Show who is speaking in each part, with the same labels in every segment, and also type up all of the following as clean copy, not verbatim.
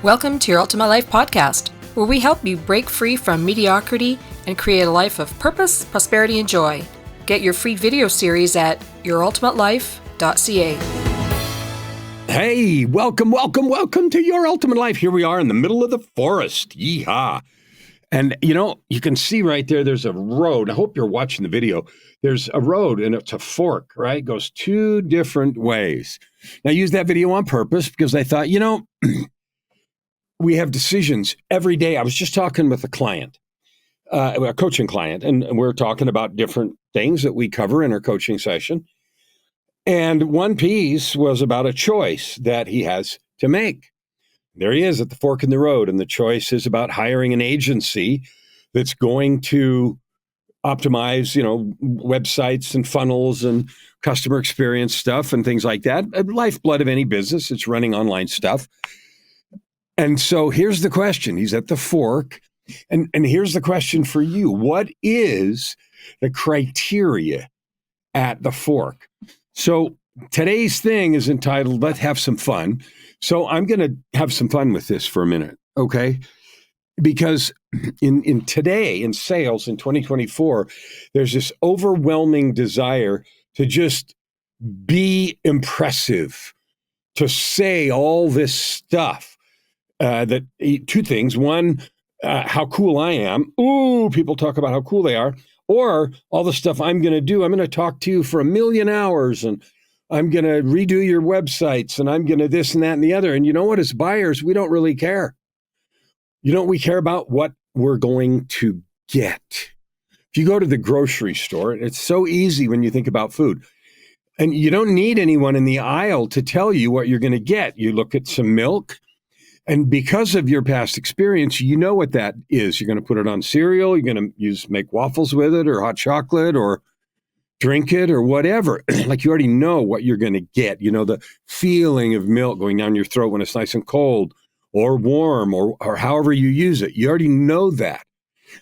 Speaker 1: Welcome to Your Ultimate Life podcast, where we help you break free from mediocrity and create a life of purpose, prosperity, and joy. Get your free video series at yourultimatelife.ca.
Speaker 2: Hey, welcome to Your Ultimate Life. Here we are in the middle of the forest. Yeehaw. And, you can see right there, there's a road. I hope you're watching the video. There's a road, and it's a fork, right? It goes two different ways. Now, I used that video on purpose because I thought, we have decisions every day. I was just talking with a client, a coaching client, and we're talking about different things that we cover in our coaching session. And one piece was about a choice that he has to make. There he is at the fork in the road, and the choice is about hiring an agency that's going to optimize, websites and funnels and customer experience stuff and things like that. Lifeblood of any business, it's running online stuff. And so here's the question. He's at the fork, and here's the question for you. What is the criteria at the fork? So today's thing is entitled, Let's Have Some Fun. So I'm going to have some fun with this for a minute, okay? Because in today, in sales in 2024, there's this overwhelming desire to just be impressive, to say all this stuff. That two things. One, how cool I am. Ooh, people talk about how cool they are. Or all the stuff I'm going to do. I'm going to talk to you for 1 million hours, and I'm going to redo your websites, and I'm going to this and that and the other. And you know what? As buyers, we don't really care. We care about what we're going to get. If you go to the grocery store, it's so easy when you think about food. And you don't need anyone in the aisle to tell you what you're going to get. You look at some milk, and because of your past experience, you know what that is. You're going to put it on cereal. You're going to make waffles with it, or hot chocolate, or drink it, or whatever. Like, you already know what you're going to get. The feeling of milk going down your throat when it's nice and cold or warm, or however you use it. You already know that.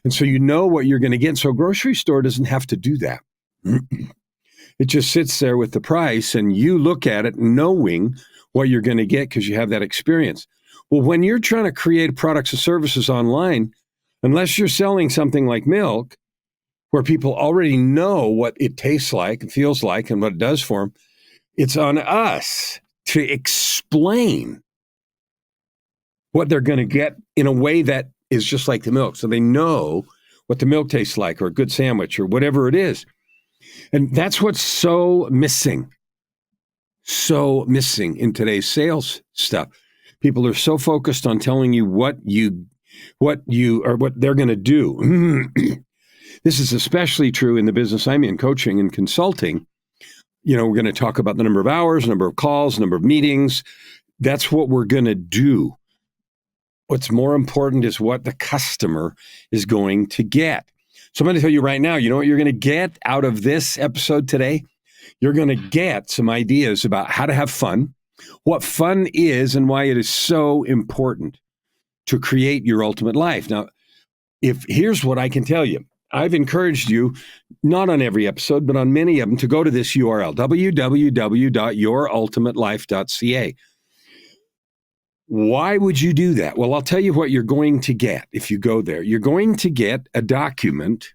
Speaker 2: And so you know what you're going to get. So a grocery store doesn't have to do that. It just sits there with the price, and you look at it knowing what you're going to get because you have that experience. Well, when you're trying to create products and services online, unless you're selling something like milk, where people already know what it tastes like and feels like and what it does for them, it's on us to explain what they're going to get in a way that is just like the milk. So they know what the milk tastes like, or a good sandwich, or whatever it is. And that's what's so missing in today's sales stuff. People are so focused on telling you what they're going to do. This is especially true in the business I'm in, coaching and consulting. We're going to talk about the number of hours, number of calls, number of meetings. That's what we're going to do. What's more important is what the customer is going to get. So I'm going to tell you right now, you know what you're going to get out of this episode today? You're going to get some ideas about how to have fun, what fun is, and why it is so important to create your ultimate life. Now, here's what I can tell you. I've encouraged you, not on every episode, but on many of them, to go to this URL, www.yourultimatelife.ca. Why would you do that? Well, I'll tell you what you're going to get if you go there. You're going to get a document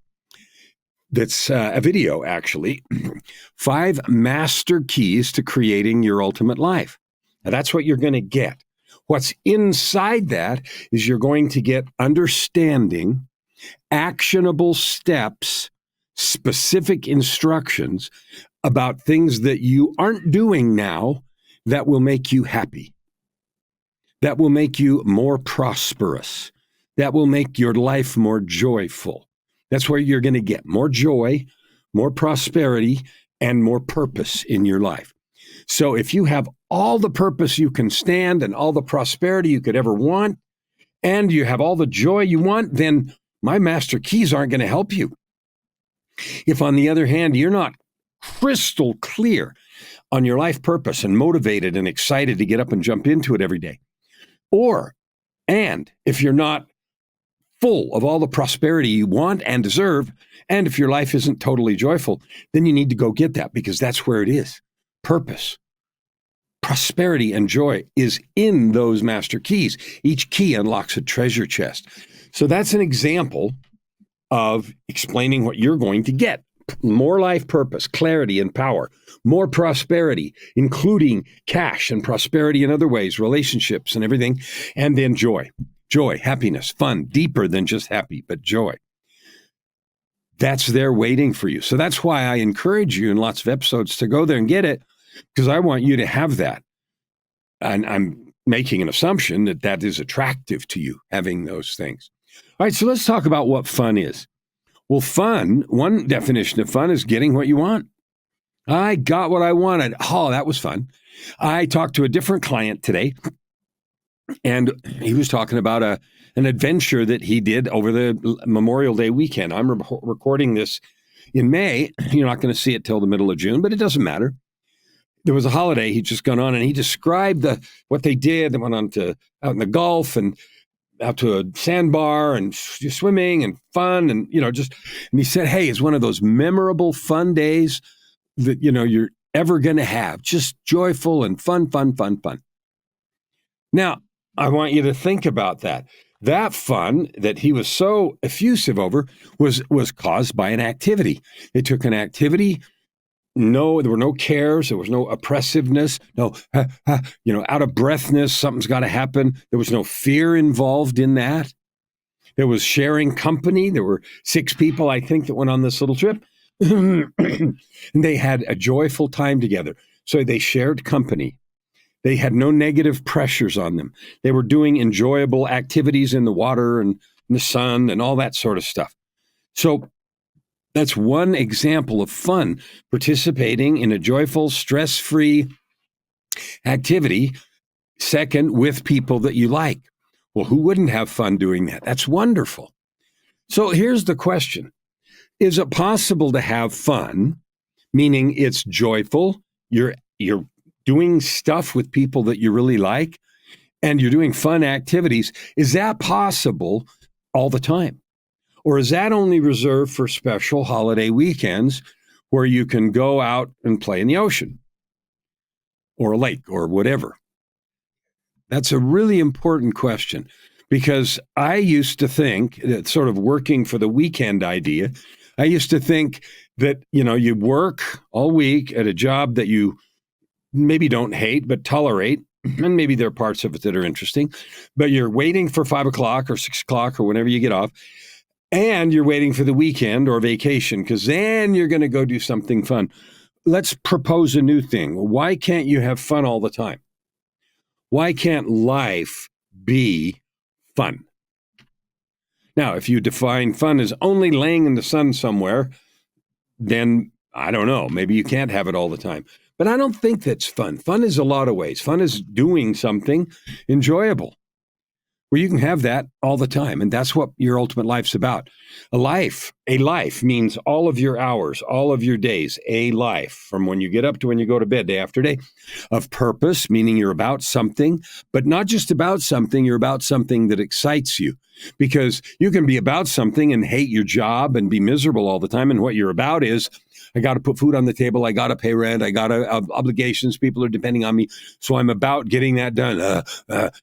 Speaker 2: that's a video, actually, 5 master keys to creating your ultimate life. Now, that's what you're going to get. What's inside that is you're going to get understanding, actionable steps, specific instructions about things that you aren't doing now that will make you happy, that will make you more prosperous, that will make your life more joyful. That's where you're going to get more joy, more prosperity, and more purpose in your life. So if you have all the purpose you can stand and all the prosperity you could ever want, and you have all the joy you want, then my master keys aren't going to help you. If, on the other hand, you're not crystal clear on your life purpose and motivated and excited to get up and jump into it every day, and if you're not full of all the prosperity you want and deserve, and if your life isn't totally joyful, then you need to go get that, because that's where it is. Purpose. prosperity and joy is in those master keys. Each key unlocks a treasure chest. So that's an example of explaining what you're going to get. More life purpose, clarity, and power. More prosperity, including cash and prosperity in other ways, relationships and everything. And then joy. Joy, happiness, fun, deeper than just happy, but joy. That's there waiting for you. So that's why I encourage you in lots of episodes to go there and get it, because I want you to have that. And I'm making an assumption that that is attractive to you, having those things. All right, so let's talk about what fun is. Well, fun, one definition of fun is getting what you want. I got what I wanted. Oh, that was fun. I talked to a different client today, and he was talking about an adventure that he did over the Memorial Day weekend. I'm recording this in May. You're not going to see it till the middle of June, but it doesn't matter. There was a holiday he'd just gone on, and he described what they did. They went out in the Gulf and out to a sandbar and swimming and fun and, and he said, hey, it's one of those memorable, fun days that, you're ever going to have. Just joyful and fun. Now, I want you to think about that. That fun that he was so effusive over was caused by an activity. They took an activity. No, there were no cares. There was no oppressiveness. No, out of breathness. Something's got to happen. There was no fear involved in that. There was sharing company. There were 6 people, I think, that went on this little trip. And they had a joyful time together. So they shared company. They had no negative pressures on them. They were doing enjoyable activities in the water and in the sun and all that sort of stuff. So that's one example of fun, participating in a joyful, stress-free activity. Second, with people that you like. Well, who wouldn't have fun doing that? That's wonderful. So here's the question. Is it possible to have fun, meaning it's joyful, you're doing stuff with people that you really like, and you're doing fun activities? Is that possible all the time? Or is that only reserved for special holiday weekends where you can go out and play in the ocean or a lake or whatever? That's a really important question, because I used to think that, sort of working for the weekend idea, I used to think that, you work all week at a job that you maybe don't hate, but tolerate. And maybe there are parts of it that are interesting, but you're waiting for 5 o'clock or 6 o'clock or whenever you get off. And you're waiting for the weekend or vacation, because then you're going to go do something fun. Let's propose a new thing. Why can't you have fun all the time? Why can't life be fun? Now, if you define fun as only laying in the sun somewhere, then I don't know, maybe you can't have it all the time. But I don't think that's fun. Fun is a lot of ways. Fun is doing something enjoyable, where you can have that all the time. And that's what your ultimate life's about. A life means all of your hours, all of your days, a life from when you get up to when you go to bed, day after day, of purpose, meaning you're about something, but not just about something, you're about something that excites you. Because you can be about something and hate your job and be miserable all the time. And what you're about is, I got to put food on the table. I got to pay rent. I got to have obligations. People are depending on me. So I'm about getting that done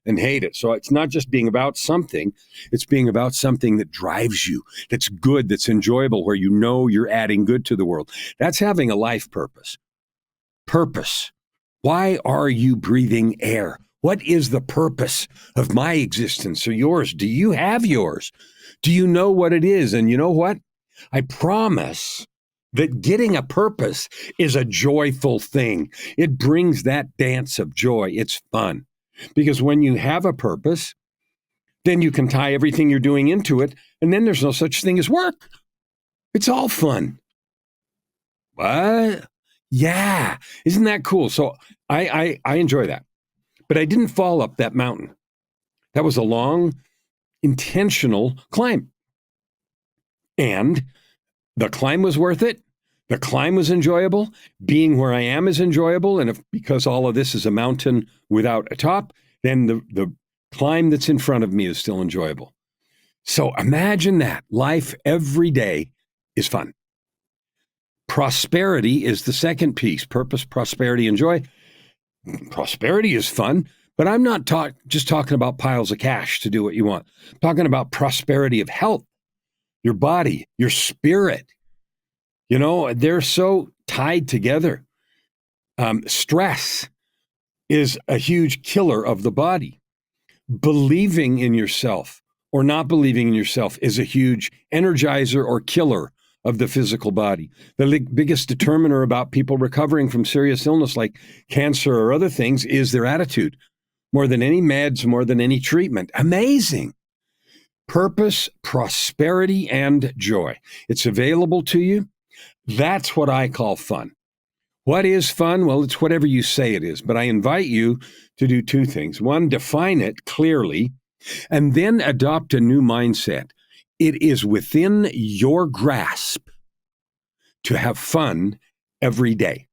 Speaker 2: and hate it. So it's not just being about something. It's being about something that drives you, that's good, that's enjoyable, where you're adding good to the world. That's having a life purpose. Purpose. Why are you breathing air? What is the purpose of my existence or yours? Do you have yours? Do you know what it is? And you know what? I promise that getting a purpose is a joyful thing. It brings that dance of joy. It's fun. Because when you have a purpose, then you can tie everything you're doing into it, and then there's no such thing as work. It's all fun. What? Yeah. Isn't that cool? So I enjoy that. But I didn't fall up that mountain. That was a long, intentional climb. And the climb was worth it. The climb was enjoyable. Being where I am is enjoyable. And because all of this is a mountain without a top, then the climb that's in front of me is still enjoyable. So imagine that. Life every day is fun. Prosperity is the second piece. Purpose, prosperity, and joy. Prosperity is fun, but I'm not just talking about piles of cash to do what you want. I'm talking about prosperity of health, your body, your spirit. They're so tied together. Stress is a huge killer of the body. Believing in yourself or not believing in yourself is a huge energizer or killer of the physical body. The biggest determiner about people recovering from serious illness like cancer or other things is their attitude, more than any meds, more than any treatment. Amazing. Purpose, prosperity, and joy. It's available to you. That's what I call fun. What is fun? Well, it's whatever you say it is, but I invite you to do two things. One, define it clearly, and then adopt a new mindset. It is within your grasp to have fun every day,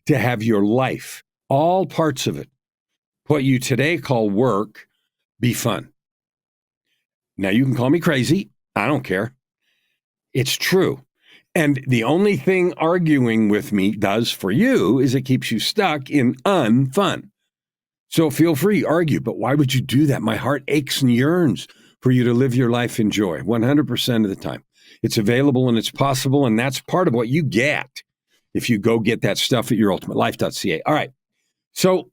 Speaker 2: to have your life, all parts of it, what you today call work, be fun. Now, you can call me crazy. I don't care. It's true. And the only thing arguing with me does for you is it keeps you stuck in unfun. So feel free, argue. But why would you do that? My heart aches and yearns for you to live your life in joy 100% of the time. It's available and it's possible. And that's part of what you get if you go get that stuff at yourultimatelife.ca. All right. So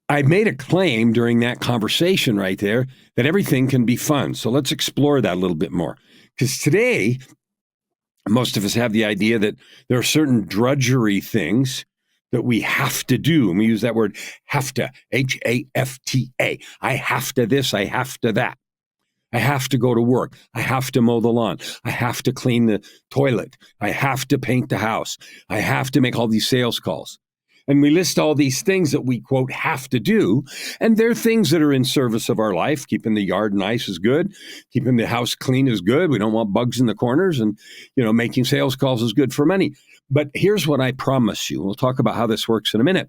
Speaker 2: I made a claim during that conversation right there that everything can be fun. So let's explore that a little bit more. Because today, most of us have the idea that there are certain drudgery things that we have to do. And we use that word have to, H-A-F-T-A. I have to this, I have to that. I have to go to work. I have to mow the lawn. I have to clean the toilet. I have to paint the house. I have to make all these sales calls. And we list all these things that we, quote, have to do. And they're things that are in service of our life. Keeping the yard nice is good. Keeping the house clean is good. We don't want bugs in the corners. And, making sales calls is good for money. But here's what I promise you. We'll talk about how this works in a minute.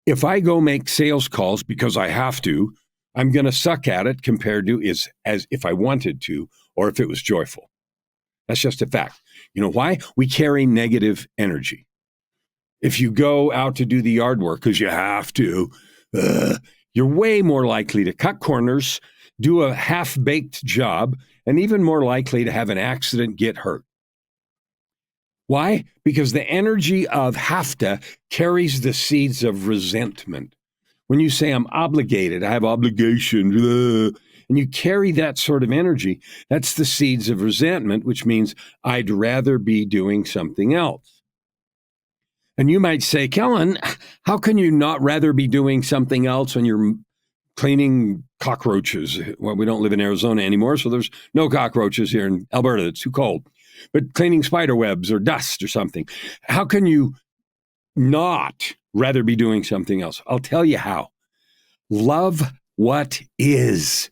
Speaker 2: If I go make sales calls because I have to, I'm going to suck at it compared to as if I wanted to or if it was joyful. That's just a fact. You know why? We carry negative energy. If you go out to do the yard work because you have to, you're way more likely to cut corners, do a half-baked job, and even more likely to have an accident, get hurt. Why? Because the energy of have to carries the seeds of resentment. When you say I'm obligated, I have obligation, and you carry that sort of energy, that's the seeds of resentment, which means I'd rather be doing something else. And you might say, Kellen, how can you not rather be doing something else when you're cleaning cockroaches? Well, we don't live in Arizona anymore, so there's no cockroaches here in Alberta. It's too cold. But cleaning spider webs or dust or something. How can you not rather be doing something else? I'll tell you how. Love what is.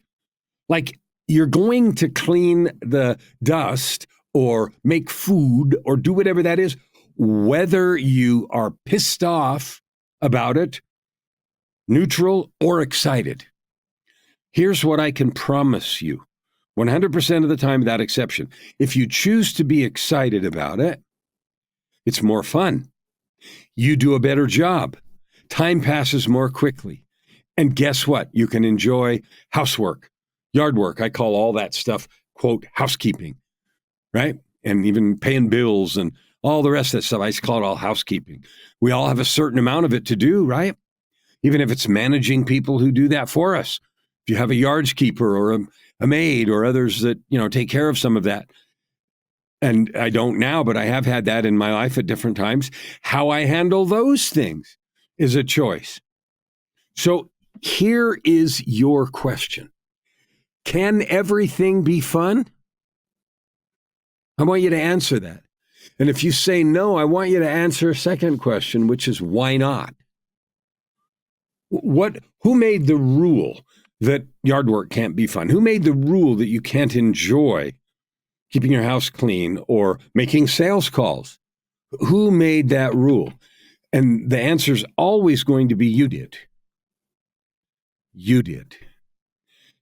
Speaker 2: Like you're going to clean the dust or make food or do whatever that is, whether you are pissed off about it, neutral, or excited. Here's what I can promise you, 100% of the time without exception. If you choose to be excited about it, it's more fun. You do a better job. Time passes more quickly. And guess what? You can enjoy housework, yard work. I call all that stuff, quote, housekeeping, right? And even paying bills and all the rest of that stuff. I just call it all housekeeping. We all have a certain amount of it to do, right? Even if it's managing people who do that for us. If you have a yardskeeper or a maid or others that, take care of some of that. And I don't now, but I have had that in my life at different times. How I handle those things is a choice. So here is your question. Can everything be fun? I want you to answer that. And if you say no, I want you to answer a second question, which is why not? Who made the rule that yard work can't be fun? Who made the rule that you can't enjoy keeping your house clean or making sales calls? Who made that rule? And the answer is always going to be you did. You did.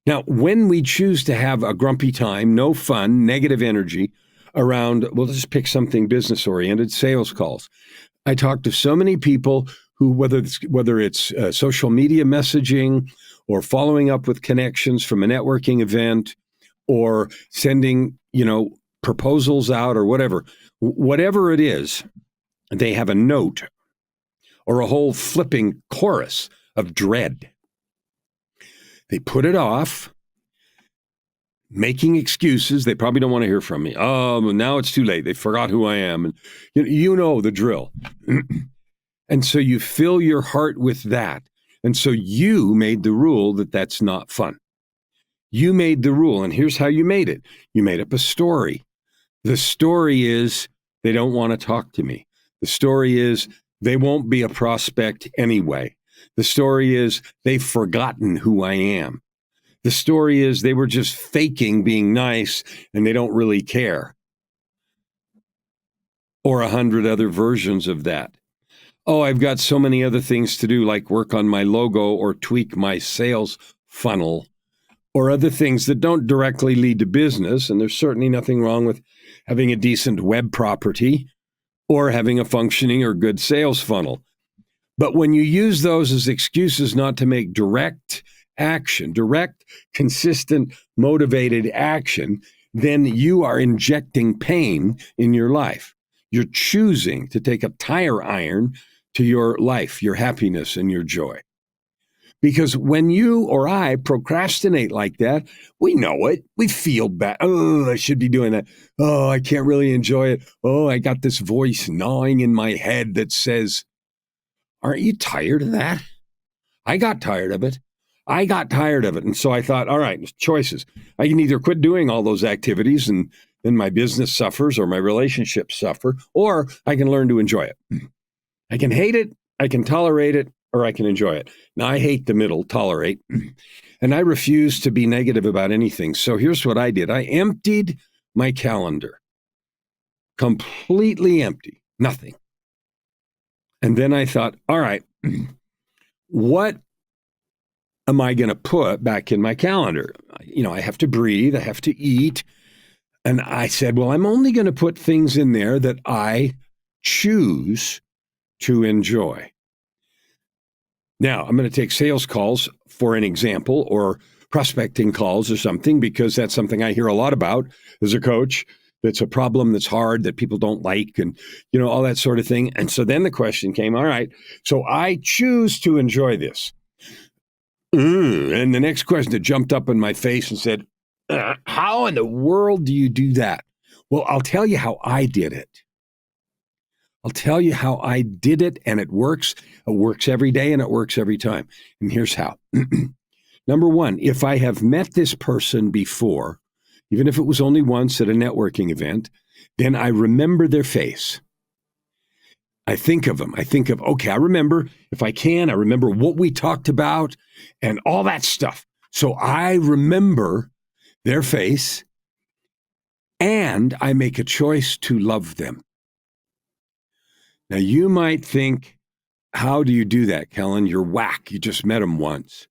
Speaker 2: Now, when we choose to have a grumpy time, no fun, negative energy around, well, let's just pick something business-oriented, sales calls. I talk to so many people whether it's social media messaging or following up with connections from a networking event or sending, proposals out or whatever it is, they have a note or a whole flipping chorus of dread. They put it off, making excuses. They probably don't want to hear from me. Oh, now it's too late. They forgot who I am. And you know the drill. And so you fill your heart with that. And so you made the rule that that's not fun. You made the rule, and here's how you made it. You made up a story. The story is they don't want to talk to me. The story is they won't be a prospect anyway. The story is they've forgotten who I am. The story is they were just faking being nice and they don't really care. Or 100 other versions of that. Oh, I've got so many other things to do, like work on my logo or tweak my sales funnel or other things that don't directly lead to business. And there's certainly nothing wrong with having a decent web property or having a functioning or good sales funnel. But when you use those as excuses not to make direct, consistent, motivated action, then you are injecting pain in your life. You're choosing to take a tire iron to your life, your happiness, and your joy. Because when you or I procrastinate like that, we know it. We feel bad. Oh, I should be doing that. Oh, I can't really enjoy it. Oh, I got this voice gnawing in my head that says, aren't you tired of that? I got tired of it. And so I thought, all right, choices. I can either quit doing all those activities and then my business suffers or my relationships suffer, or I can learn to enjoy it. I can hate it, I can tolerate it, or I can enjoy it. Now, I hate the middle, tolerate, and I refuse to be negative about anything. So here's what I did. I emptied my calendar, completely empty, nothing. And then I thought, all right, what am I going to put back in my calendar? I have to breathe, I have to eat. And I said, well, I'm only going to put things in there that I choose to enjoy. Now, I'm going to take sales calls for an example, or prospecting calls or something, because that's something I hear a lot about as a coach. That's a problem that's hard, that people don't like, and, all that sort of thing. And so then the question came, all right, so I choose to enjoy this. And the next question that jumped up in my face and said, how in the world do you do that? Well, I'll tell you how I did it. And it works. It works every day and it works every time. And here's how. Number one, if I have met this person before, even if it was only once at a networking event, then I remember their face. I think of them. Okay, I remember, if I can, I remember what we talked about and all that stuff. So I remember their face and I make a choice to love them. Now, you might think, how do you do that, Kellen? You're whack. You just met them once.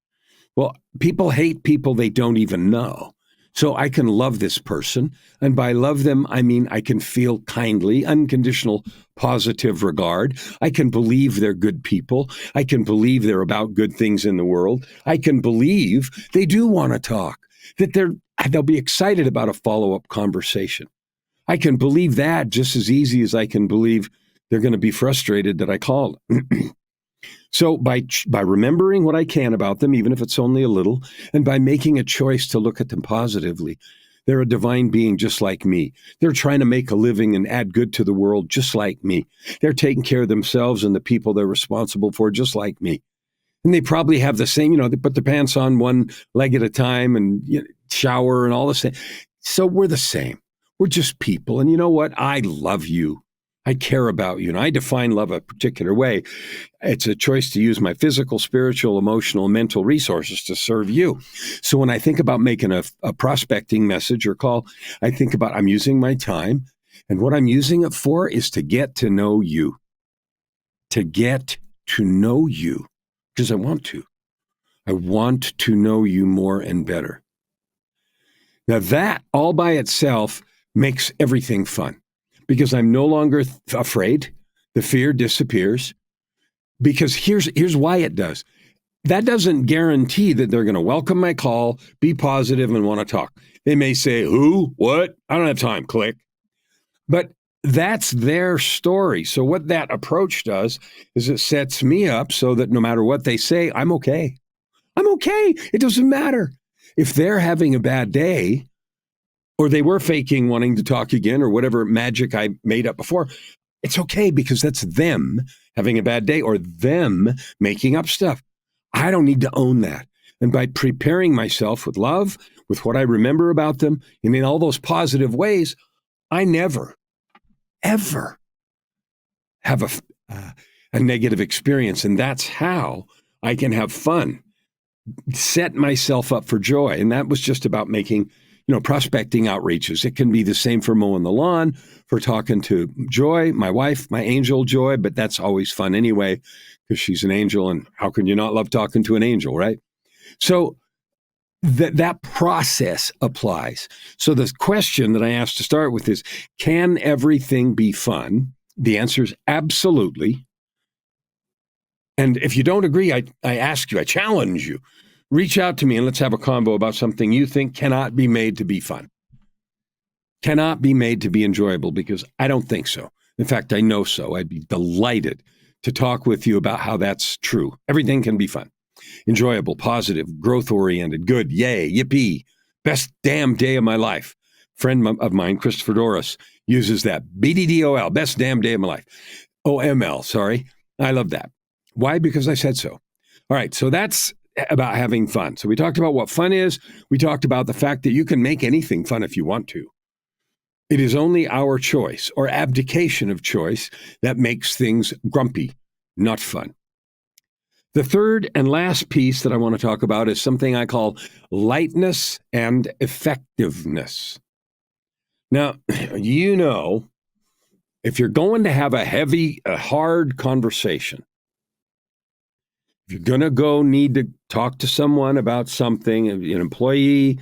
Speaker 2: Well, people hate people they don't even know. So I can love this person. And by love them, I mean I can feel kindly, unconditional, positive regard. I can believe they're good people. I can believe they're about good things in the world. I can believe they do want to talk, that they'll be excited about a follow-up conversation. I can believe that just as easy as I can believe they're going to be frustrated that I called. So by remembering what I can about them, even if it's only a little, and by making a choice to look at them positively, they're a divine being just like me. They're trying to make a living and add good to the world just like me. They're taking care of themselves and the people they're responsible for just like me. And they probably have the same, they put their pants on one leg at a time and shower and all the same. So we're the same. We're just people. And you know what? I love you. I care about you. And I define love a particular way. It's a choice to use my physical, spiritual, emotional, mental resources to serve you. So when I think about making a prospecting message or call, I think about I'm using my time. And what I'm using it for is to get to know you. To get to know you. Because I want to. I want to know you more and better. Now that all by itself makes everything fun. Because I'm no longer afraid. The fear disappears. Because here's why it does. That doesn't guarantee that they're going to welcome my call, be positive, and want to talk. They may say, who? What? I don't have time. Click. But that's their story. So what that approach does is it sets me up so that no matter what they say, I'm okay. I'm okay. It doesn't matter. If they're having a bad day, or they were faking wanting to talk again, or whatever magic I made up before, it's okay because that's them having a bad day or them making up stuff. I don't need to own that. And by preparing myself with love, with what I remember about them, and in all those positive ways, I never, ever have a negative experience. And that's how I can have fun, set myself up for joy. And that was just about making, prospecting outreaches. It can be the same for mowing the lawn, for talking to Joy, my wife, my angel Joy, but that's always fun anyway, because she's an angel. And how can you not love talking to an angel, right? So that process applies. So the question that I asked to start with is, can everything be fun? The answer is absolutely. And if you don't agree, I ask you, I challenge you, reach out to me and let's have a convo about something you think cannot be made to be fun, cannot be made to be enjoyable, because I don't think so. In fact, I know so. I'd be delighted to talk with you about how that's true. Everything can be fun, enjoyable, positive, growth-oriented, good, yay, yippee, best damn day of my life. Friend of mine, Christopher Doris, uses that, BDDOL, best damn day of my life. OML, sorry. I love that. Why? Because I said so. All right, so that's about having fun. So we talked about what fun is. We talked about the fact that you can make anything fun if you want to. It is only our choice or abdication of choice that makes things grumpy, not fun. The third and last piece that I want to talk about is something I call lightness and effectiveness. Now, if you're going to have a hard conversation, if you're going to need to talk to someone about something, an employee,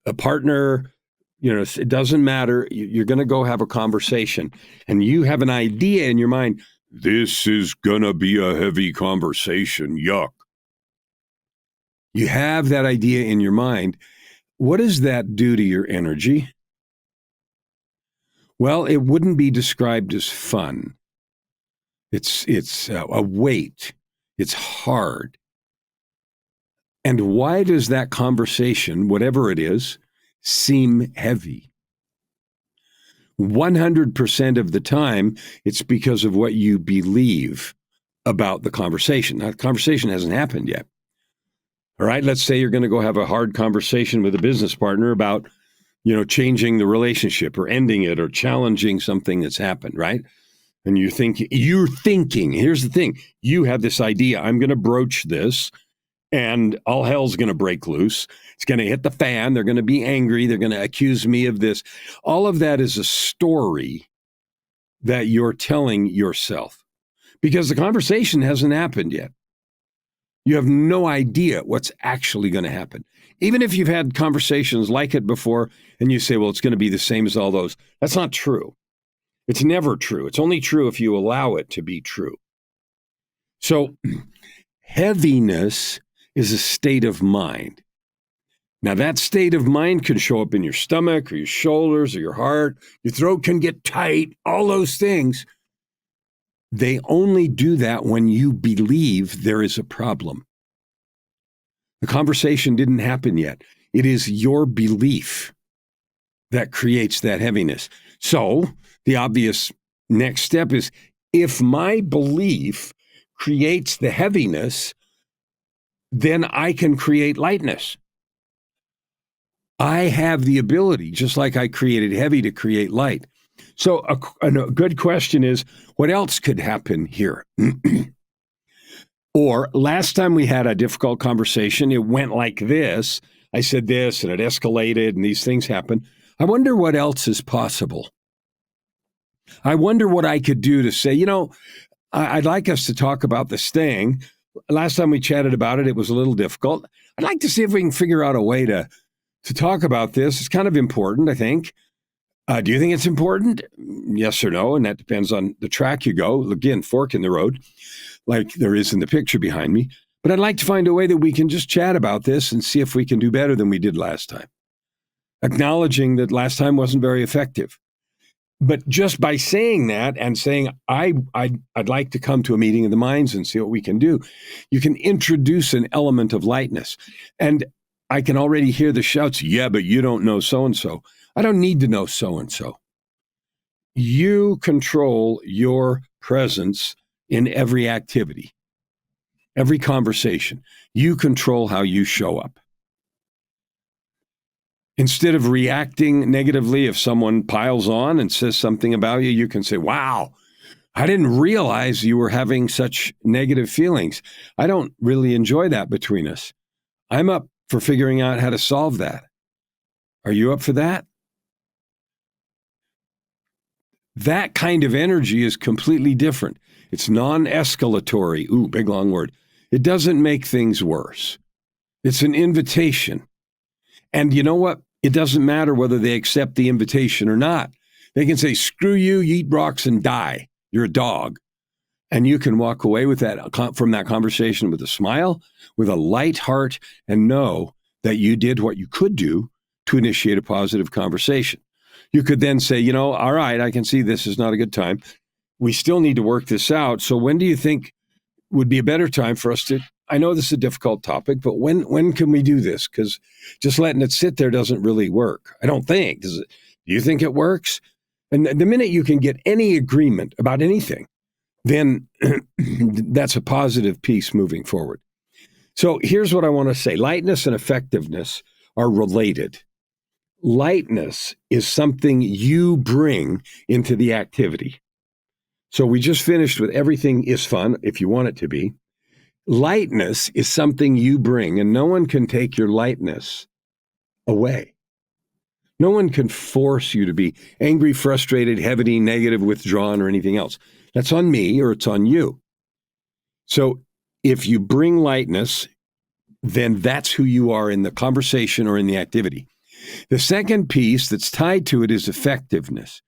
Speaker 2: a partner, it doesn't matter. You're going to go have a conversation and you have an idea in your mind. This is going to be a heavy conversation. Yuck. You have that idea in your mind. What does that do to your energy? Well, it wouldn't be described as fun. It's a weight. It's hard. And why does that conversation, whatever it is, seem heavy? 100% of the time, it's because of what you believe about the conversation. Now, the conversation hasn't happened yet. All right, let's say you're going to go have a hard conversation with a business partner about, changing the relationship or ending it or challenging something that's happened, right? And you're thinking, here's the thing, you have this idea, I'm going to broach this and all hell's going to break loose. It's going to hit the fan. They're going to be angry. They're going to accuse me of this. All of that is a story that you're telling yourself because the conversation hasn't happened yet. You have no idea what's actually going to happen. Even if you've had conversations like it before and you say, well, it's going to be the same as all those. That's not true. It's never true. It's only true if you allow it to be true. So heaviness is a state of mind. Now, that state of mind can show up in your stomach or your shoulders or your heart. Your throat can get tight, all those things. They only do that when you believe there is a problem. The conversation didn't happen yet. It is your belief that creates that heaviness. So the obvious next step is, if my belief creates the heaviness, then I can create lightness. I have the ability, just like I created heavy, to create light. So a good question is, what else could happen here? Or last time we had a difficult conversation, it went like this. I said this and it escalated and these things happened. I wonder what else is possible. I wonder what I could do to say, I'd like us to talk about this thing. Last time we chatted about it, it was a little difficult. I'd like to see if we can figure out a way to talk about this. It's kind of important, I think. Do you think it's important? Yes or no? And that depends on the track you go. Again, fork in the road. like there is in the picture behind me. But I'd like to find a way that we can just chat about this and see if we can do better than we did last time. Acknowledging that last time wasn't very effective. But just by saying that and saying, I'd like to come to a meeting of the minds and see what we can do, you can introduce an element of lightness. And I can already hear the shouts, yeah, but you don't know so-and-so. I don't need to know so-and-so. You control your presence in every activity, every conversation. You control how you show up. Instead of reacting negatively, if someone piles on and says something about you, you can say, wow, I didn't realize you were having such negative feelings. I don't really enjoy that between us. I'm up for figuring out how to solve that. Are you up for that? That kind of energy is completely different. It's non-escalatory. Ooh, big long word. It doesn't make things worse. It's an invitation. And you know what? It doesn't matter whether they accept the invitation or not. They can say, screw you, eat rocks and die. You're a dog. And you can walk away with that from that conversation with a smile, with a light heart, and know that you did what you could do to initiate a positive conversation. You could then say, all right, I can see this is not a good time. We still need to work this out. So when do you think would be a better time for us to, I know this is a difficult topic, but when can we do this? Because just letting it sit there doesn't really work. I don't think. Do you think it works? And the minute you can get any agreement about anything, then that's a positive piece moving forward. So here's what I want to say. Lightness and effectiveness are related. Lightness is something you bring into the activity. So we just finished with everything is fun, if you want it to be. Lightness is something you bring, and no one can take your lightness away. No one can force you to be angry, frustrated, heavy, negative, withdrawn, or anything else. That's on me or it's on you. So if you bring lightness, then that's who you are in the conversation or in the activity. The second piece that's tied to it is effectiveness.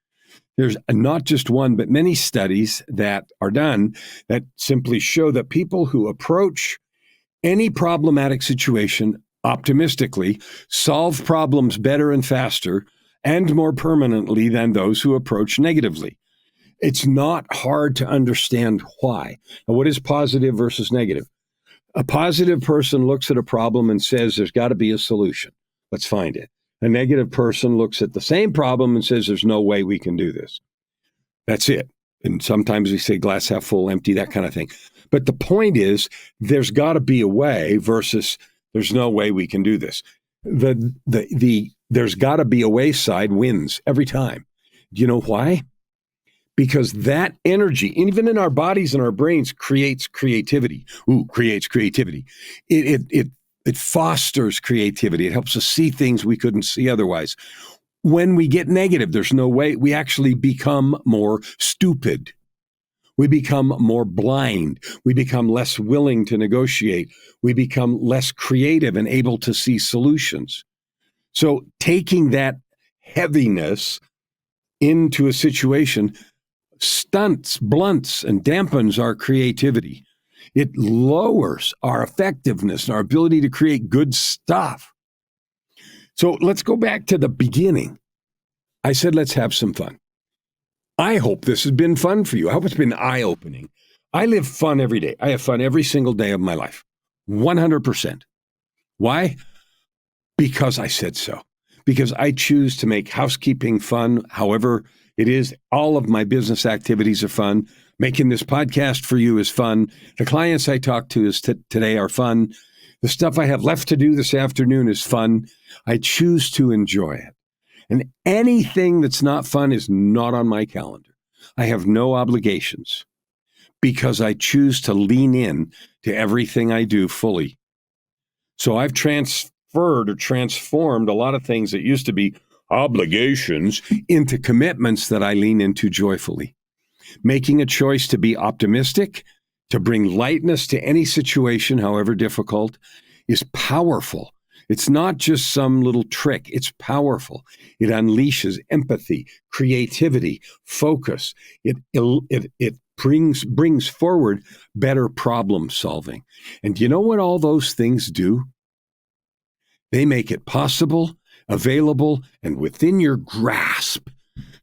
Speaker 2: There's not just one, but many studies that are done that simply show that people who approach any problematic situation optimistically solve problems better and faster and more permanently than those who approach negatively. It's not hard to understand why. Now, what is positive versus negative? A positive person looks at a problem and says, there's got to be a solution. Let's find it. A negative person looks at the same problem and says, there's no way we can do this. That's it. And sometimes we say glass half full, empty, that kind of thing. But the point is, there's got to be a way versus there's no way we can do this. The there's got to be a way side wins every time. Do you know why? Because that energy, even in our bodies and our brains, creates creativity. Creates creativity. It fosters creativity. It helps us see things we couldn't see otherwise. When we get negative, there's no way. We actually become more stupid. We become more blind. We become less willing to negotiate. We become less creative and able to see solutions. So taking that heaviness into a situation stunts, blunts, and dampens our creativity. It lowers our effectiveness and our ability to create good stuff. So let's go back to the beginning. I said, let's have some fun. I hope this has been fun for you. I hope it's been eye-opening. I live fun every day. I have fun every single day of my life. 100%. Why? Because I said so. Because I choose to make housekeeping fun, however it is. All of my business activities are fun. Making this podcast for you is fun. The clients I talk to today are fun. The stuff I have left to do this afternoon is fun. I choose to enjoy it. And anything that's not fun is not on my calendar. I have no obligations because I choose to lean in to everything I do fully. So I've transferred or transformed a lot of things that used to be obligations into commitments that I lean into joyfully. Making a choice to be optimistic, to bring lightness to any situation, however difficult, is powerful. It's not just some little trick. It's powerful. It unleashes empathy, creativity, focus. It brings forward better problem solving. And do you know what all those things do? They make it possible, available, and within your grasp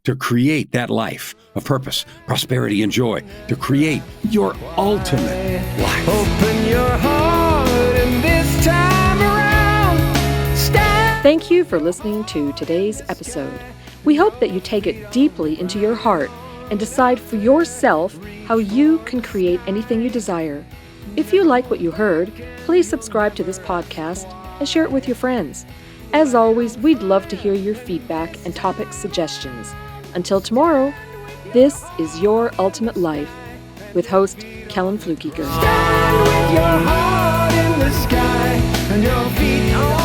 Speaker 2: to create that life of purpose, prosperity, and joy, to create your ultimate life.
Speaker 3: Open your heart and this time around, stand.
Speaker 1: Thank you for listening to today's episode. We hope that you take it deeply into your heart and decide for yourself how you can create anything you desire. If you like what you heard, please subscribe to this podcast and share it with your friends. As always, we'd love to hear your feedback and topic suggestions. Until tomorrow, this is Your Ultimate Life with host Kellen Flukiger.
Speaker 3: Stand with your heart in the sky and your feet on